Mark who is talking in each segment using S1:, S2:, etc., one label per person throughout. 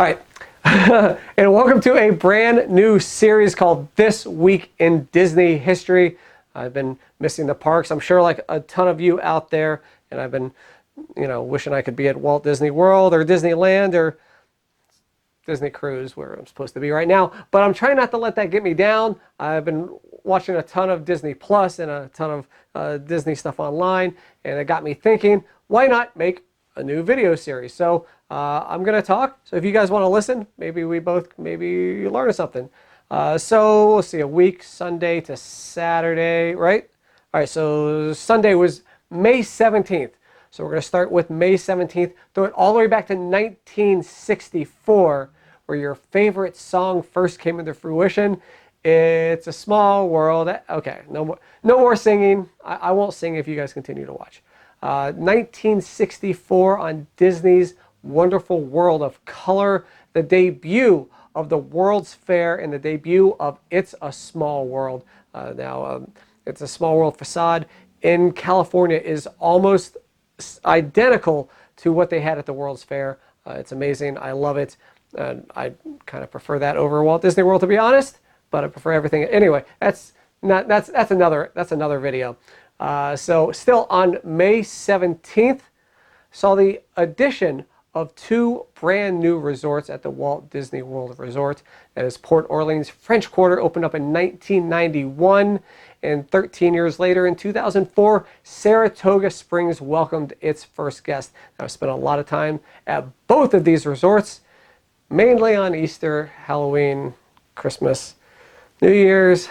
S1: All right, and welcome to a brand new series called This Week in Disney History. I've been missing the parks, I'm sure, like a ton of you out there, and I've been, wishing I could be at Walt Disney World or Disneyland or Disney Cruise, where I'm supposed to be right now. But I'm trying not to let that get me down. I've been watching a ton of Disney Plus and a ton of Disney stuff online, and it got me thinking, why not make a new video series? So I'm going to talk. So if you guys want to listen, maybe you learn something. So let's see, a week, Sunday to Saturday, right? All right, so Sunday was May 17th. So we're going to start with May 17th, throw it all the way back to 1964, where your favorite song first came into fruition. It's a Small World. Okay, no more singing. I won't sing if you guys continue to watch. 1964 on Disney's Wonderful World of Color, the debut of the World's Fair and the debut of It's a Small World. It's a Small World facade in California is almost identical to what they had at the World's Fair. It's amazing. I love it. I kind of prefer that over Walt Disney World, to be honest, but I prefer everything. Anyway, that's another video. So still on May 17th, saw the addition of two brand new resorts at the Walt Disney World Resort. That is Port Orleans French Quarter, opened up in 1991, and 13 years later in 2004, Saratoga Springs welcomed its first guest. I've spent a lot of time at both of these resorts, mainly on Easter, Halloween, Christmas, New Year's,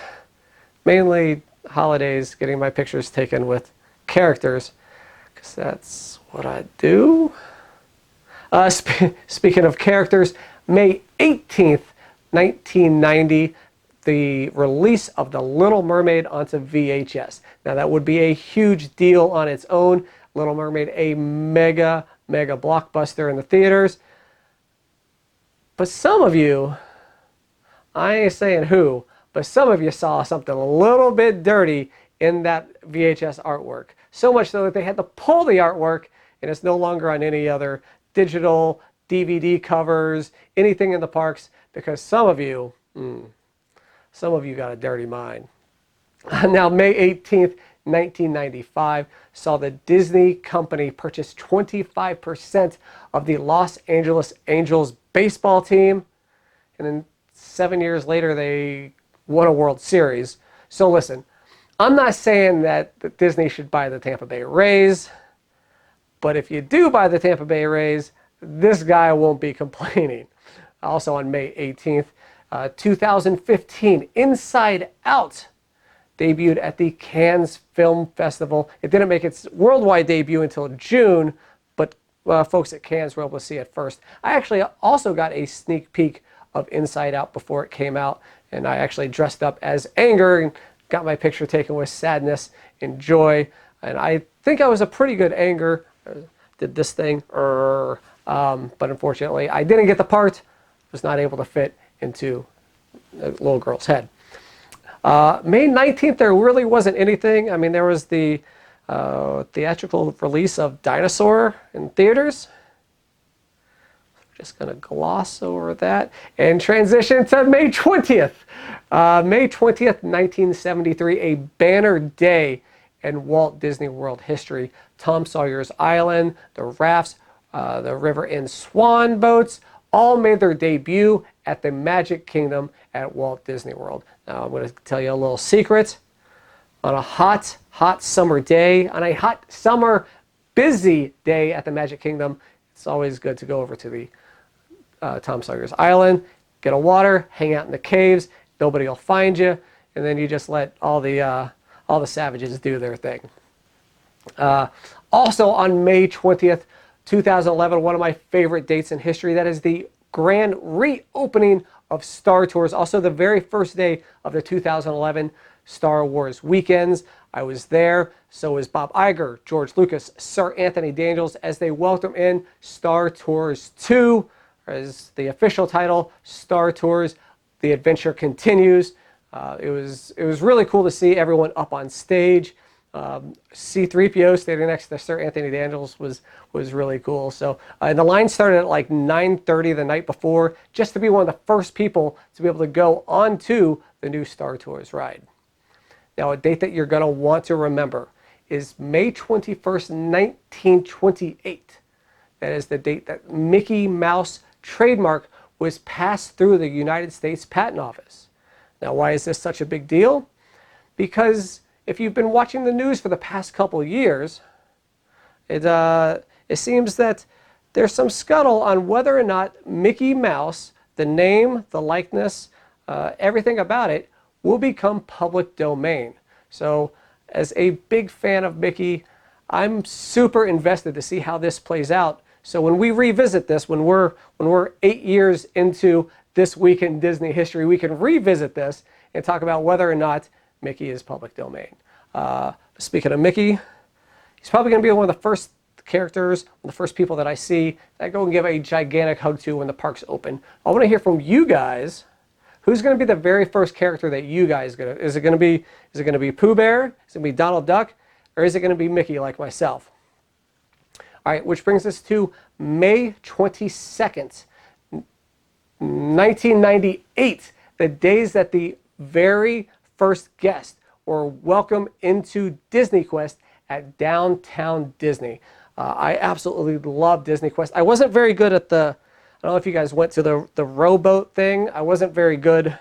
S1: mainly holidays, getting my pictures taken with characters, because that's what I do. Speaking of characters, May 18th, 1990, the release of The Little Mermaid onto VHS. Now that would be a huge deal on its own. Little Mermaid, a mega blockbuster in the theaters. But some of you, I ain't saying who, but some of you saw something a little bit dirty in that VHS artwork. So much so that they had to pull the artwork, and it's no longer on any other digital DVD covers, anything in the parks, because some of you got a dirty mind. Now, May 18th, 1995, saw the Disney company purchase 25% of the Los Angeles Angels baseball team, and then 7 years later, they won a World Series. So listen, I'm not saying that Disney should buy the Tampa Bay Rays, but if you do buy the Tampa Bay Rays, this guy won't be complaining. Also on May 18th, 2015, Inside Out debuted at the Cannes Film Festival. It didn't make its worldwide debut until June, but folks at Cannes were able to see it first. I actually also got a sneak peek of Inside Out before it came out, and I actually dressed up as Anger and got my picture taken with sadness and joy, and I think I was a pretty good Anger. Did this thing, but unfortunately I didn't get the part. Was not able to fit into a little girl's head. May 19th, there really wasn't anything. I mean, there was the theatrical release of Dinosaur in theaters. Just going to gloss over that and transition to May 20th. May 20th, 1973, a banner day in Walt Disney World history. Tom Sawyer's Island, the rafts, the River and Swan boats all made their debut at the Magic Kingdom at Walt Disney World. Now I'm going to tell you a little secret. On a hot summer day, on a hot summer busy day at the Magic Kingdom, it's always good to go over to the Tom Sawyer's Island, get a water, hang out in the caves. Nobody will find you, and then you just let all the savages do their thing. Also on May 20th, 2011, one of my favorite dates in history, that is the grand reopening of Star Tours. Also the very first day of the 2011 Star Wars weekends. I was there, so was Bob Iger, George Lucas, Sir Anthony Daniels, as they welcome in Star Tours 2, as the official title, Star Tours, The Adventure Continues. It was really cool to see everyone up on stage. C-3PO standing next to Sir Anthony Daniels was really cool. So and the line started at like 9:30 the night before, just to be one of the first people to be able to go onto the new Star Tours ride. Now, a date that you're going to want to remember is May 21st, 1928. That is the date that Mickey Mouse trademark was passed through the United States Patent Office. Now, why is this such a big deal? Because if you've been watching the news for the past couple of years, it seems that there's some scuttle on whether or not Mickey Mouse, the name, the likeness, everything about it, will become public domain. So as a big fan of Mickey, I'm super invested to see how this plays out. So when we revisit this, when we're 8 years into this week in Disney history, we can revisit this and talk about whether or not Mickey is public domain. Speaking of Mickey, he's probably going to be one of the first characters, one of the first people that I see that I go and give a gigantic hug to when the parks open. I want to hear from you guys. Who's going to be the very first character that you guys gonna? Is it going to be Pooh Bear? Is it going to be Donald Duck? Or is it going to be Mickey like myself? All right, which brings us to May 22nd, 1998, the days that the very first guests were welcomed into Disney Quest at Downtown Disney. I absolutely love Disney Quest. I wasn't very good at I don't know if you guys went to the rowboat thing. I wasn't very good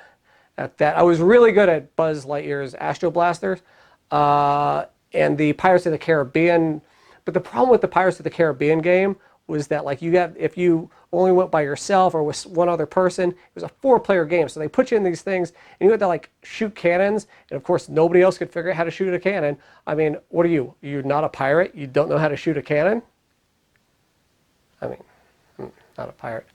S1: at that. I was really good at Buzz Lightyear's Astro Blasters and the Pirates of the Caribbean. But the problem with the Pirates of the Caribbean game was that like if you only went by yourself or with one other person, it was a 4-player game. So they put you in these things and you had to like shoot cannons. And of course, nobody else could figure out how to shoot a cannon. I mean, what are you? You're not a pirate? You don't know how to shoot a cannon? I mean, not a pirate.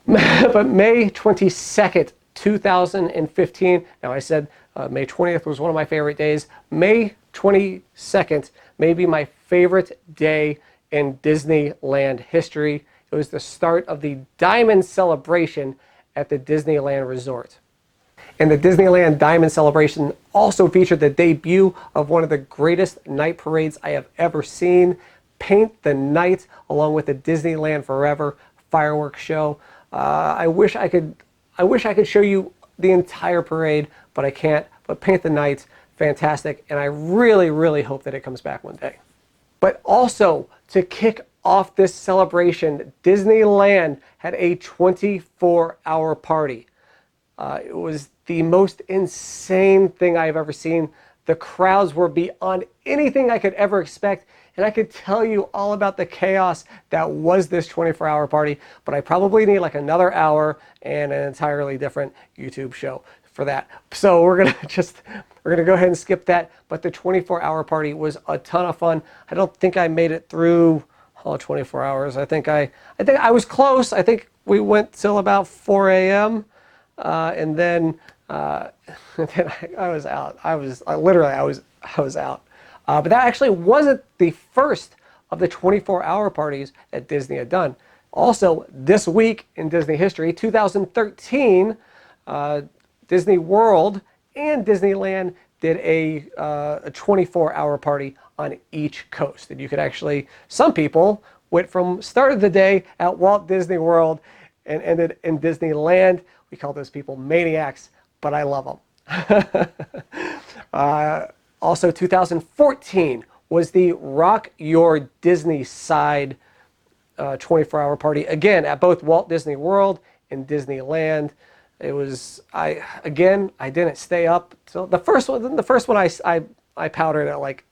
S1: But May 22nd, 2015. Now I said May 20th was one of my favorite days. May 22nd may be my favorite day in Disneyland history. It was the start of the Diamond Celebration at the Disneyland Resort. And the Disneyland Diamond Celebration also featured the debut of one of the greatest night parades I have ever seen, Paint the Night, along with the Disneyland Forever fireworks show. I wish I could show you the entire parade, but I can't. But Paint the Night, fantastic, and I really, really hope that it comes back one day. But also, to kick off this celebration, Disneyland had a 24-hour party. It was the most insane thing I've ever seen. The crowds were beyond anything I could ever expect, and I could tell you all about the chaos that was this 24-hour party, but I probably need like another hour and an entirely different YouTube show for that. So we're gonna go ahead and skip that. But the 24-hour party was a ton of fun. I don't think I made it through all 24 hours. I think I was close. I think we went till about 4 a.m. And then I was out. I was out. But that actually wasn't the first of the 24-hour parties that Disney had done. Also, this week in Disney history, 2013, Disney World and Disneyland did a 24-hour party on each coast. And you could actually, some people went from start of the day at Walt Disney World and ended in Disneyland. We call those people maniacs, but I love them. Also, 2014 was the Rock Your Disney Side 24-hour party, again at both Walt Disney World and Disneyland. It was I didn't stay up till the first one. The first one I powdered at like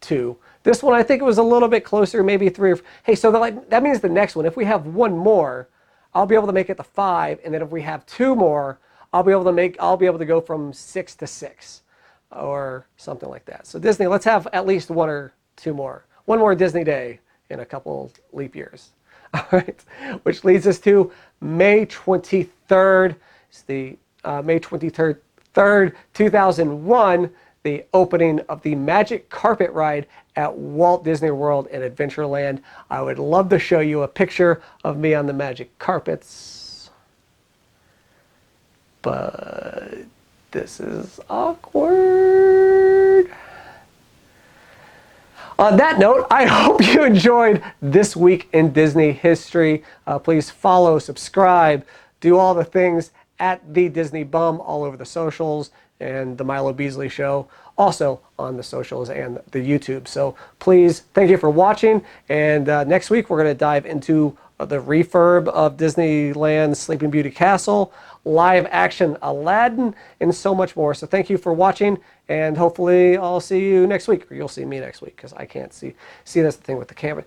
S1: 2. This one I think it was a little bit closer, maybe 3 or hey. So that means the next one, if we have one more, I'll be able to make it to 5, and then if we have 2 more, I'll be able to go from 6 to 6. Or something like that. So Disney, let's have at least 1 or 2 more. One more Disney day in a couple leap years. All right, which leads us to May 23rd. It's the May 23rd, 2001, the opening of the Magic Carpet Ride at Walt Disney World and Adventureland. I would love to show you a picture of me on the magic carpets, but this is awkward. On that note, I hope you enjoyed this week in Disney history. Please follow, subscribe, do all the things at the Disney Bum all over the socials, and the Milo Beasley Show also on the socials and the YouTube. So please, thank you for watching. And next week we're going to dive into the refurb of Disneyland's Sleeping Beauty Castle, live action Aladdin, and so much more. So thank you for watching, and hopefully I'll see you next week, or you'll see me next week, because I can't see that's the thing with the camera.